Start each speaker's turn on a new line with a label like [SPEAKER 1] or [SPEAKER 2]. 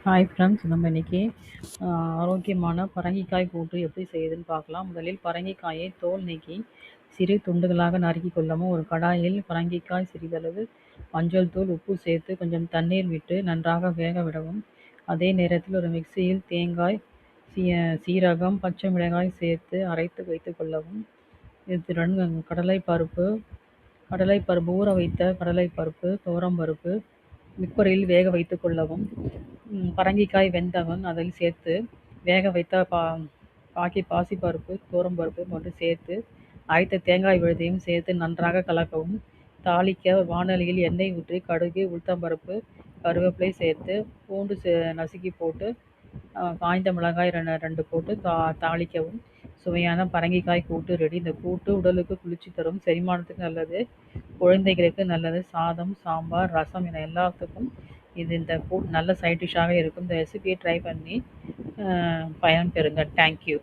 [SPEAKER 1] Hi friends, நம்ம இன்னைக்கு ஆரோக்கியமான பரங்கிக்காய் கூட்டு எப்படி செய்யுதுன்னு பார்க்கலாம். முதலில் பரங்கிக்காயை தோல் நீக்கி சிறு துண்டுகளாக நறுக்கி கொள்ளவும். ஒரு கடாயில் பரங்கிக்காய் சிறிதளவு மஞ்சள் தூள், உப்பு சேர்த்து கொஞ்சம் தண்ணீர் விட்டு நன்றாக வேக விடவும். அதே நேரத்தில் ஒரு மிக்சியில் தேங்காய், சீரகம், பச்சை மிளகாய் சேர்த்து அரைத்து வைத்து கொள்ளவும். இதுடன் கடலைப்பருப்பு, ஊற வைத்த கடலைப்பருப்பு, துவரம்பருப்பு குக்கரில் வேக வைத்து கொள்ளவும். பரங்கிக்காய் வெந்தவன் அதில் சேர்த்து வேக வைத்த பாசிப்பருப்பு, துவரம்பருப்பு மற்றும் சேர்த்து அரைத்த தேங்காய் விழுதையும் சேர்த்து நன்றாக கலக்கவும். தாளிக்க வாணலியில் எண்ணெய் ஊற்றி கடுகு, உளுத்தம்பருப்பு, கருவேப்பிலை சேர்த்து பூண்டு நசுக்கி போட்டு காய்ந்த மிளகாய் ரெண்டு போட்டு தாளிக்கவும். சுவையான பரங்கிக்காய் கூட்டு ரெடி. இந்த கூட்டு உடலுக்கு குளிர்ச்சி தரும், செரிமானத்துக்கு நல்லது, குழந்தைகளுக்கு நல்லது. சாதம், சாம்பார், ரசம் என எல்லாத்துக்கும் இந்த கூட்டு நல்ல சைட் டிஷ்ஷாக இருக்கும். இந்த ரெசிபியை ட்ரை பண்ணி பயன்பெறுங்க. தேங்க்யூ.